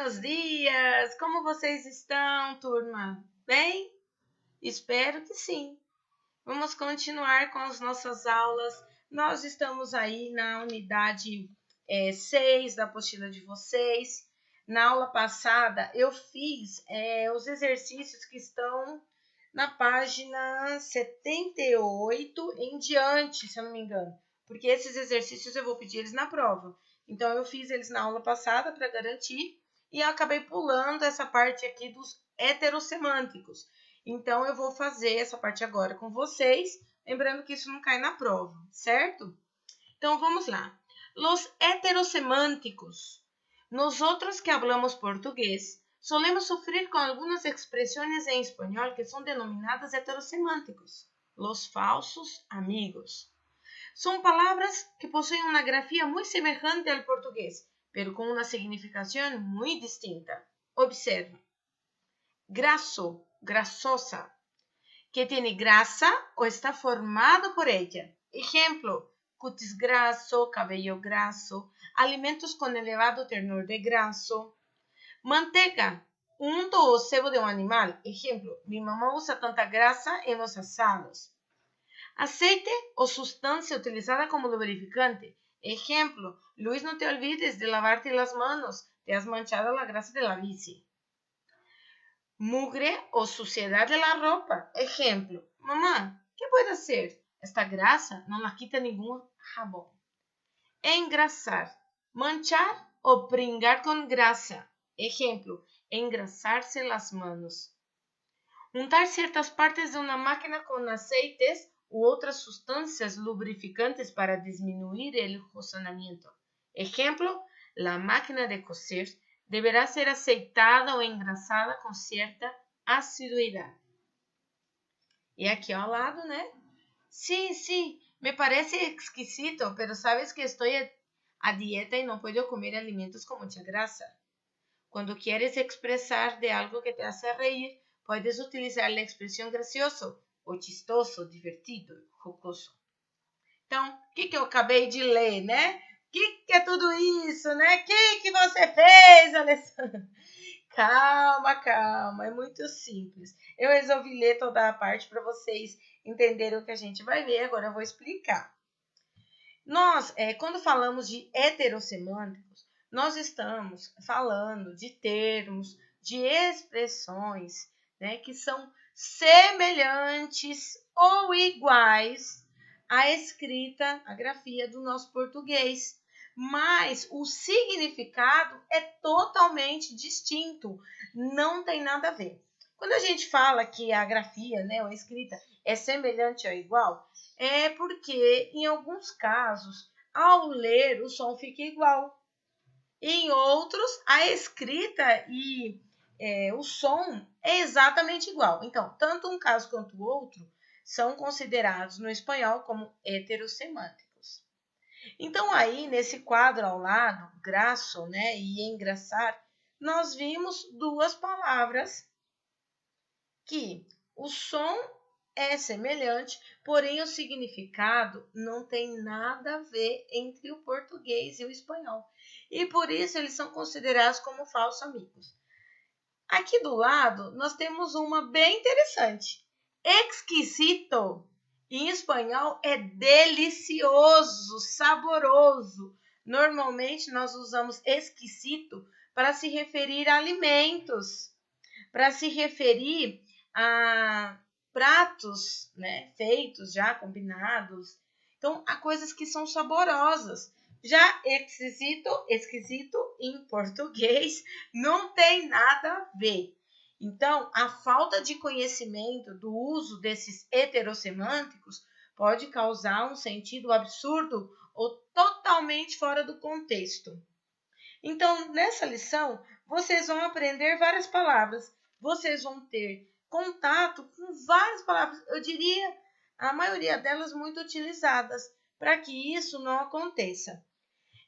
Buenos dias! Como vocês estão, turma? Bem? Espero que sim. Vamos continuar com as nossas aulas. Nós estamos aí na unidade 6 da apostila de vocês. Na aula passada, eu fiz os exercícios que estão na página 78 em diante, se eu não me engano. Porque esses exercícios eu vou pedir eles na prova. Então, eu fiz eles na aula passada para garantir e eu acabei pulando essa parte aqui dos heterossemânticos. Então, eu vou fazer essa parte agora com vocês, lembrando que isso não cai na prova, certo? Então, vamos lá. Los heterosemânticos. Nosotros que hablamos portugués, solemos sufrir con algunas expresiones en español que son denominadas heterosemánticos, los falsos amigos. Son palabras que poseen una grafía muy semejante al portugués, pero con una significación muy distinta. Observa. Graso, grasosa, que tiene grasa o está formado por ella. Ejemplo, cutis graso, cabello graso, alimentos con elevado tenor de graso. Manteiga, unto o sebo de un animal. Ejemplo, mi mamá usa tanta grasa en los asados. Aceite o sustancia utilizada como lubricante. Ejemplo, Luis, no te olvides de lavarte las manos, te has manchado la grasa de la bici. Mugre o suciedad de la ropa. Ejemplo, mamá, ¿qué puedo hacer? Esta grasa no la quita ningún jabón. Engrasar, manchar o pringar con grasa. Ejemplo, engrasarse las manos. Untar ciertas partes de una máquina con aceites u otras sustancias lubrificantes para disminuir el rozamiento. Ejemplo, la máquina de coser deberá ser aceitada o engrasada com certa assiduidade. E aqui ao lado, né? Sí, me parece exquisito, pero sabes que estou a dieta e não puedo comer alimentos com muita grasa. Quando quieres expressar de algo que te hace reír, puedes utilizar a expressão gracioso, ou chistoso, divertido, jocoso. Então, o que eu acabei de ler, né? O que é tudo isso, né? O que você fez, Alessandra? Calma, é muito simples. Eu resolvi ler toda a parte para vocês entenderem o que a gente vai ver, agora eu vou explicar. Nós, quando falamos de heterossemânticos, nós estamos falando de termos, de expressões, né, que são semelhantes ou iguais à escrita, à grafia do nosso português, mas o significado é totalmente distinto, não tem nada a ver. Quando a gente fala que a grafia, né, ou a escrita é semelhante ou igual, é porque, em alguns casos, ao ler, o som fica igual. Em outros, a escrita e o som é exatamente igual. Então, tanto um caso quanto o outro são considerados no espanhol como heterossemânticos. Então, aí, nesse quadro ao lado, graço, né, e engraçar, nós vimos duas palavras que o som é semelhante, porém o significado não tem nada a ver entre o português e o espanhol. E por isso eles são considerados como falsos amigos. Aqui do lado, nós temos uma bem interessante. Exquisito, em espanhol, é delicioso, saboroso. Normalmente, nós usamos exquisito para se referir a alimentos, para se referir a pratos, né, feitos já, combinados. Então, há coisas que são saborosas. Já esquisito em português não tem nada a ver. Então, a falta de conhecimento do uso desses heterossemânticos pode causar um sentido absurdo ou totalmente fora do contexto. Então, nessa lição, vocês vão aprender várias palavras. Vocês vão ter contato com várias palavras, eu diria a maioria delas muito utilizadas, para que isso não aconteça.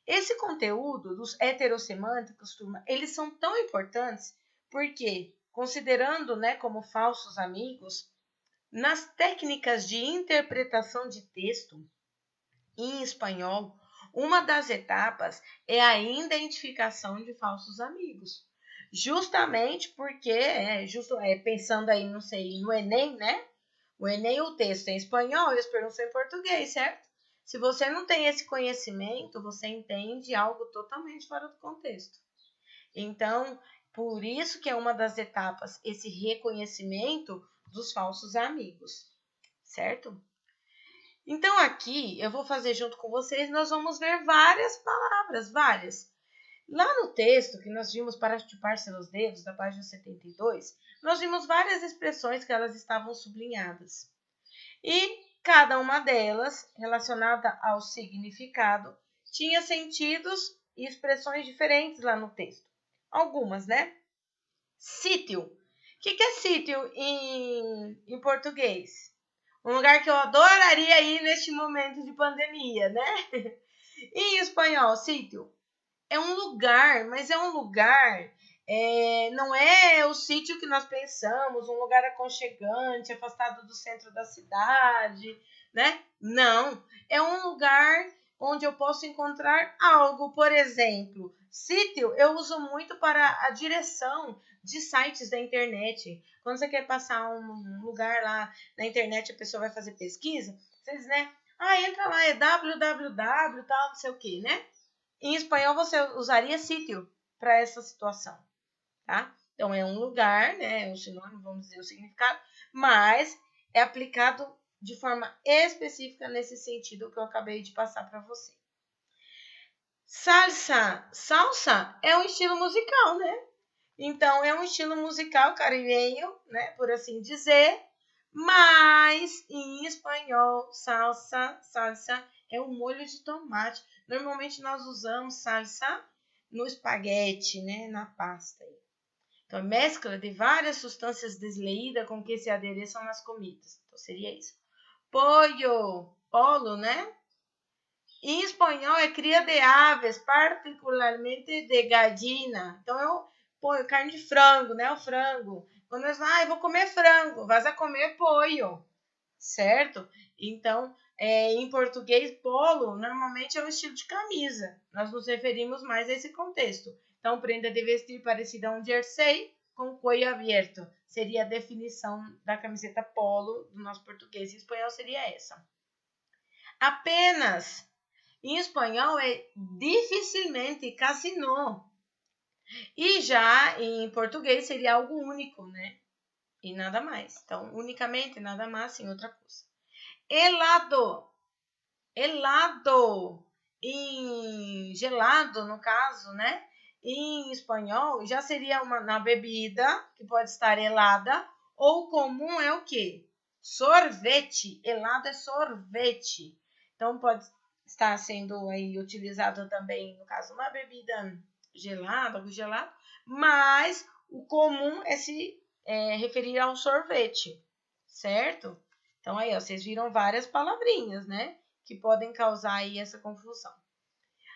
Esse conteúdo dos heterossemânticos, turma, eles são tão importantes porque, considerando, né, como falsos amigos, nas técnicas de interpretação de texto em espanhol, uma das etapas é a identificação de falsos amigos. Justamente porque, pensando aí, não sei, no Enem, né? O Enem, o texto é em espanhol e as perguntas são em português, certo? Se você não tem esse conhecimento, você entende algo totalmente fora do contexto. Então, por isso que é uma das etapas esse reconhecimento dos falsos amigos, certo? Então, aqui eu vou fazer junto com vocês, nós vamos ver várias palavras, várias. Lá no texto que nós vimos para chupar seus dedos, da página 72, nós vimos várias expressões que elas estavam sublinhadas. E cada uma delas, relacionada ao significado, tinha sentidos e expressões diferentes lá no texto. Algumas, né? Sítio. O que é sítio em português? Um lugar que eu adoraria ir neste momento de pandemia, né? Em espanhol, sítio é um lugar, mas é um lugar, não é o sítio que nós pensamos, um lugar aconchegante, afastado do centro da cidade, né? Não, é um lugar onde eu posso encontrar algo, por exemplo, sítio eu uso muito para a direção de sites da internet. Quando você quer passar um lugar lá na internet, a pessoa vai fazer pesquisa, vocês, né? Entra lá, é www, tal, não sei o que, né? Em espanhol, você usaria sítio para essa situação, tá? Então, é um lugar, né? O sinônimo, vamos dizer, o significado, mas é aplicado de forma específica nesse sentido que eu acabei de passar para você. Salsa é um estilo musical, né? Então, é um estilo musical caribenho, né? Por assim dizer, mas em espanhol, salsa é um molho de tomate. Normalmente nós usamos salsa no espaguete, né? Na pasta. Então, mescla de várias substâncias desleídas com que se adereçam nas comidas. Então, seria isso. Polo, né? Em espanhol é cria de aves, particularmente de gallina. Então, carne de frango, né? O frango. Quando nós eu vou comer frango, vas a comer pollo, certo? Então, em português, polo normalmente é um estilo de camisa. Nós nos referimos mais a esse contexto. Então, prenda de vestir parecida a um jersey com cuello aberto. Seria a definição da camiseta polo do nosso português. Em espanhol seria essa. Apenas. Em espanhol é dificilmente, casi no. E já em português seria algo único, né? E nada mais. Então, unicamente, nada mais, sim, outra coisa. Helado. Gelado, no caso, né? Em espanhol, já seria na bebida, que pode estar helada, ou comum é o quê? Sorvete. Helado é sorvete. Então, pode estar sendo aí utilizado também, no caso, uma bebida gelada, algo gelado, mas o comum é se referir ao sorvete, certo? Então, aí, ó, vocês viram várias palavrinhas, né? Que podem causar aí essa confusão.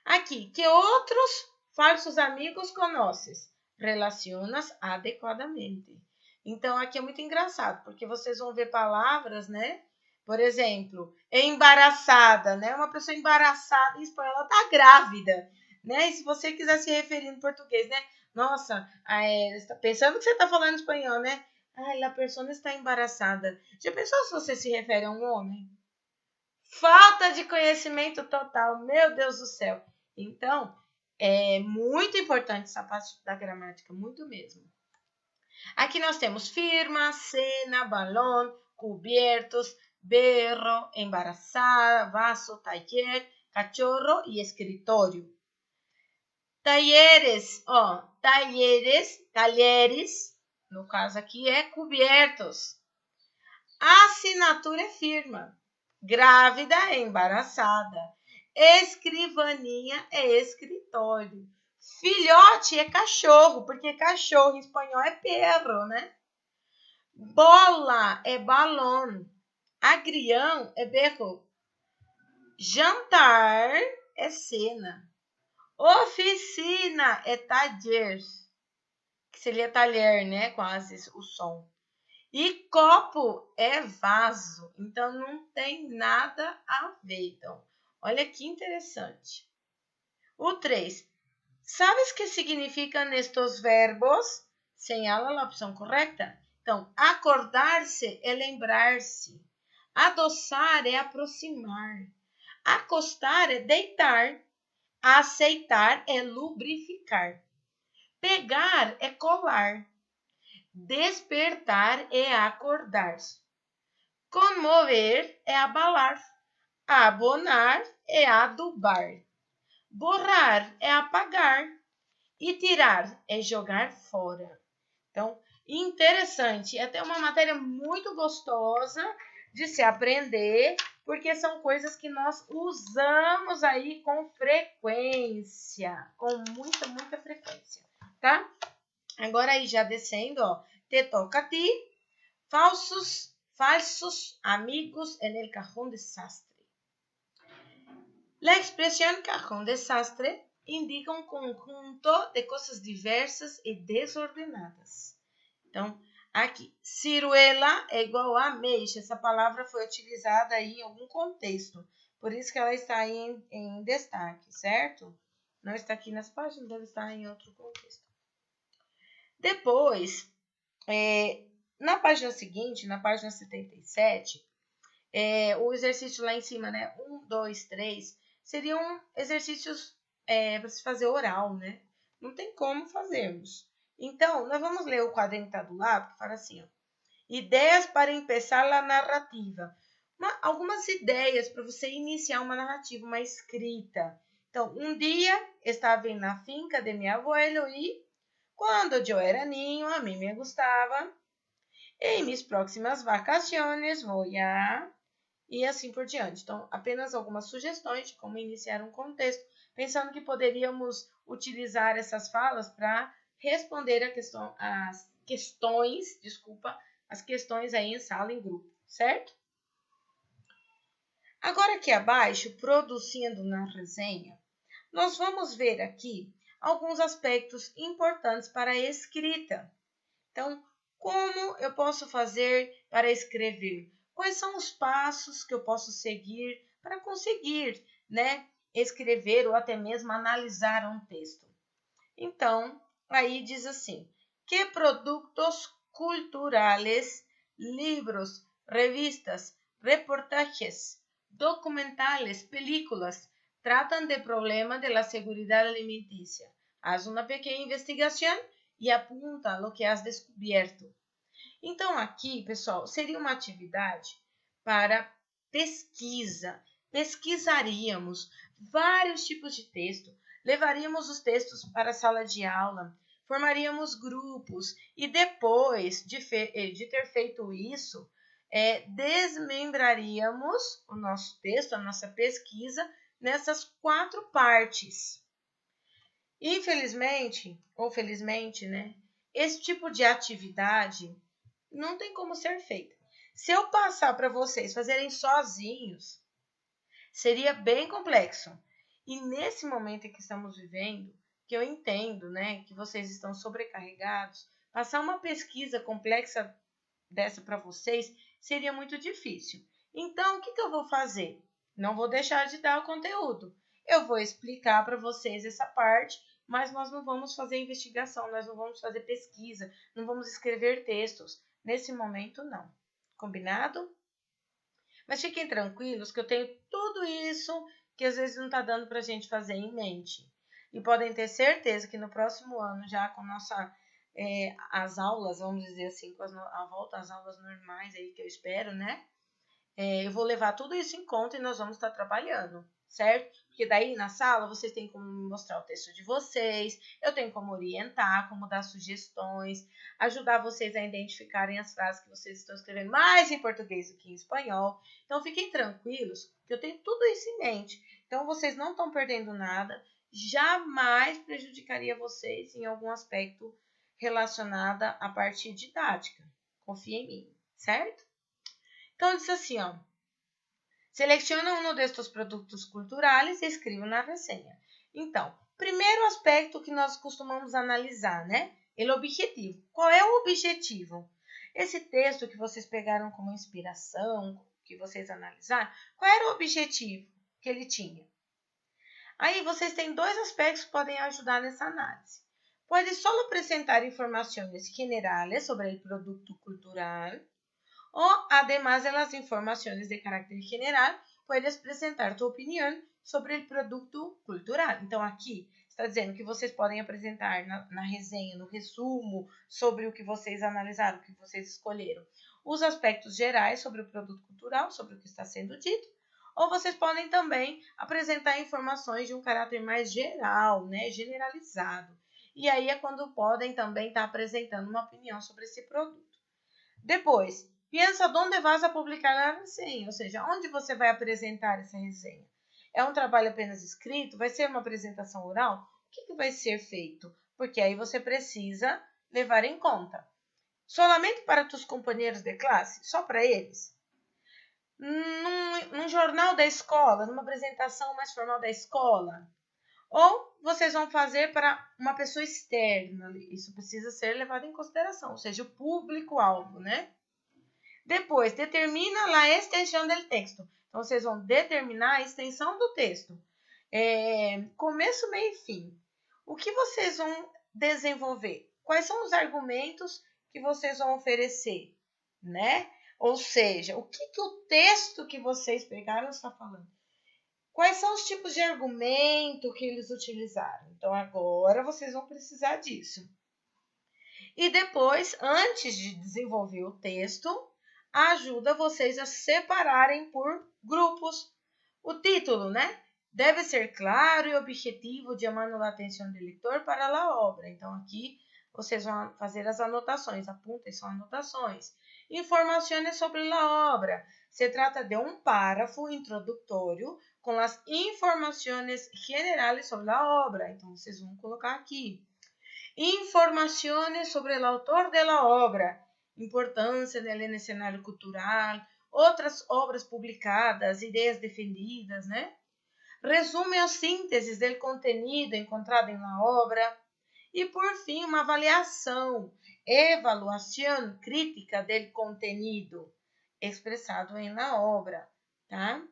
Aqui, que outros falsos amigos conheces? Relacionas adequadamente. Então, aqui é muito engraçado, porque vocês vão ver palavras, né? Por exemplo, embaraçada, né? Uma pessoa embaraçada em espanhol, ela tá grávida, né? E se você quiser se referir em português, né? Nossa, pensando que você tá falando espanhol, né? A pessoa está embaraçada. Já pensou se você se refere a um homem? Falta de conhecimento total, meu Deus do céu. Então, é muito importante essa parte da gramática, muito mesmo. Aqui nós temos firma, cena, balão, cubiertos, berro, embaraçada, vaso, taller, cachorro e escritório. Talleres, talheres, no caso aqui é cubiertos. Assinatura é firma. Grávida é embaraçada. Escrivaninha é escritório. Filhote é cachorro, porque cachorro em espanhol é perro, né? Bola é balão. Agrião é berro. Jantar é cena. Oficina é taller. Que seria talher, né? Quase o som. E copo é vaso, então não tem nada a ver. Então, olha que interessante. O 3. ¿Sabes qué significan estos verbos? Señala la opción correcta. Então, acordar-se é lembrar-se. Adoçar é aproximar. Acostar é deitar. Aceitar é lubrificar. Pegar é colar. Despertar é acordar. Comover é abalar. Abonar é adubar. Borrar é apagar. E tirar é jogar fora. Então, interessante. É até uma matéria muito gostosa de se aprender, porque são coisas que nós usamos aí com frequência, com muita frequência, tá? Agora aí já descendo, ó, te toca a ti, falsos amigos en el cajón desastre. La expresión cajón desastre indica um conjunto de coisas diversas e desordenadas. Então, aqui, ciruela é igual a ameixa. Essa palavra foi utilizada aí em algum contexto. Por isso que ela está aí em destaque, certo? Não está aqui nas páginas, deve estar em outro contexto. Depois, na página seguinte, na página 77, o exercício lá em cima, né? 1, 2, 3, seriam exercícios para se fazer oral, né? Não tem como fazermos. Então, nós vamos ler o quadrinho que está do lado, que fala assim, ó. Ideias para começar a narrativa. Algumas ideias para você iniciar uma narrativa, uma escrita. Então, um dia estava na finca de meu abuelo e, quando eu era niño, a mim me gostava. Em minhas próximas vacaciones, vou a... E assim por diante. Então, apenas algumas sugestões de como iniciar um contexto, pensando que poderíamos utilizar essas falas para responder as questões aí em sala, em grupo, certo? Agora aqui abaixo, produzindo na resenha, nós vamos ver aqui alguns aspectos importantes para a escrita. Então, como eu posso fazer para escrever? Quais são os passos que eu posso seguir para conseguir, né, escrever ou até mesmo analisar um texto? Então, aí diz assim: que produtos culturales, livros, revistas, reportajes, documentales, películas tratam de problema de la seguridad alimenticia? Haz uma pequena investigação e apunta o que has descoberto. Então, aqui, pessoal, seria uma atividade para pesquisa. Pesquisaríamos vários tipos de texto, levaríamos os textos para a sala de aula, formaríamos grupos e depois de ter feito isso, desmembraríamos o nosso texto, a nossa pesquisa, nessas 4 partes. Infelizmente, ou felizmente, né? Esse tipo de atividade não tem como ser feita. Se eu passar para vocês fazerem sozinhos, seria bem complexo. E nesse momento em que estamos vivendo, que eu entendo, né, que vocês estão sobrecarregados, passar uma pesquisa complexa dessa para vocês seria muito difícil. Então, o que eu vou fazer? Não vou deixar de dar o conteúdo. Eu vou explicar para vocês essa parte, mas nós não vamos fazer investigação, nós não vamos fazer pesquisa, não vamos escrever textos. Nesse momento, não. Combinado? Mas fiquem tranquilos que eu tenho tudo isso que às vezes não está dando para a gente fazer em mente. E podem ter certeza que no próximo ano, já com as aulas, vamos dizer assim, com a volta às aulas normais aí que eu espero, né? Eu vou levar tudo isso em conta e nós vamos estar trabalhando, certo? Porque daí na sala vocês têm como me mostrar o texto de vocês, eu tenho como orientar, como dar sugestões, ajudar vocês a identificarem as frases que vocês estão escrevendo mais em português do que em espanhol. Então fiquem tranquilos que eu tenho tudo isso em mente. Então vocês não estão perdendo nada, jamais prejudicaria vocês em algum aspecto relacionado à parte didática. Confia em mim, certo? Então, diz assim, ó. Seleciona um destes produtos culturais e escreva na resenha. Então, primeiro aspecto que nós costumamos analisar, né? O objetivo. Qual é o objetivo? Esse texto que vocês pegaram como inspiração, que vocês analisaram, qual era o objetivo que ele tinha? Aí vocês têm dois aspectos que podem ajudar nessa análise. Pode solo presentar informações generales sobre o produto cultural ou, además de las informações de caráter general, puedes apresentar tu opinião sobre o produto cultural. Então, aqui está dizendo que vocês podem apresentar na resenha, no resumo, sobre o que vocês analisaram, o que vocês escolheram, os aspectos gerais sobre o produto cultural, sobre o que está sendo dito, ou vocês podem também apresentar informações de um caráter mais geral, né, generalizado. E aí é quando podem também estar apresentando uma opinião sobre esse produto. Depois, pensa onde vas a publicar a resenha, ou seja, onde você vai apresentar essa resenha. É um trabalho apenas escrito? Vai ser uma apresentação oral? O que vai ser feito? Porque aí você precisa levar em conta. Solamente para tus companheiros de classe? Só para eles? Num jornal da escola? Numa apresentação mais formal da escola? Ou vocês vão fazer para uma pessoa externa? Isso precisa ser levado em consideração, ou seja, o público-alvo, né? Depois, determina a extensão do texto. Então, vocês vão determinar a extensão do texto. Começo, meio e fim. O que vocês vão desenvolver? Quais são os argumentos que vocês vão oferecer? Né? Ou seja, o que o texto que vocês pegaram está falando? Quais são os tipos de argumento que eles utilizaram? Então, agora vocês vão precisar disso. E depois, antes de desenvolver o texto, ajuda vocês a separarem por grupos. O título, né? Deve ser claro e objetivo, chamando a atenção do leitor para a obra. Então, aqui vocês vão fazer as anotações. Apuntem, são anotações. Informações sobre a obra. Se trata de um párrafo introdutório com as informações generais sobre a obra. Então, vocês vão colocar aqui. Informações sobre o autor da obra, importância dele no cenário cultural, outras obras publicadas, ideias defendidas, né? Resume ou síntese do conteúdo encontrado na obra. E, por fim, uma avaliação, evaluação crítica do conteúdo expressado na obra, tá?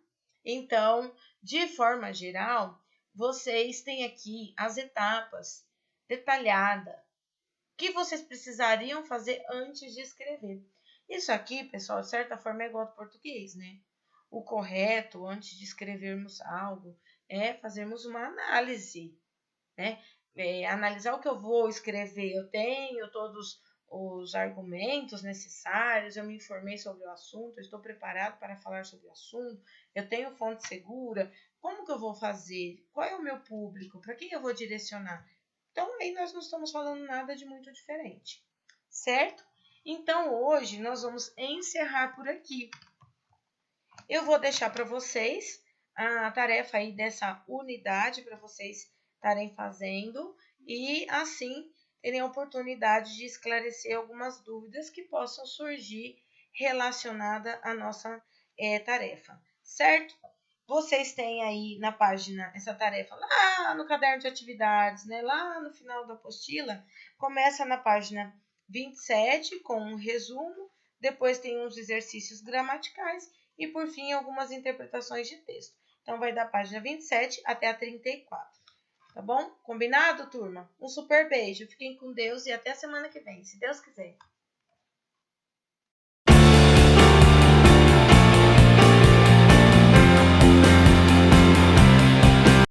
Então, de forma geral, vocês têm aqui as etapas detalhada que vocês precisariam fazer antes de escrever. Isso aqui, pessoal, de certa forma é igual ao português, né? O correto, antes de escrevermos algo, é fazermos uma análise, né? Analisar o que eu vou escrever. Eu tenho todos os argumentos necessários, eu me informei sobre o assunto, eu estou preparado para falar sobre o assunto, eu tenho fonte segura, como que eu vou fazer? Qual é o meu público? Para quem eu vou direcionar? Então, aí nós não estamos falando nada de muito diferente, certo? Então, hoje nós vamos encerrar por aqui. Eu vou deixar para vocês a tarefa aí dessa unidade para vocês estarem fazendo e, assim, terem a oportunidade de esclarecer algumas dúvidas que possam surgir relacionada à nossa tarefa, certo? Vocês têm aí na página essa tarefa lá no caderno de atividades, né? Lá no final da apostila, começa na página 27 com um resumo, depois tem uns exercícios gramaticais e, por fim, algumas interpretações de texto. Então, vai da página 27 até a 34. Tá bom? Combinado, turma? Um super beijo. Fiquem com Deus e até a semana que vem, se Deus quiser.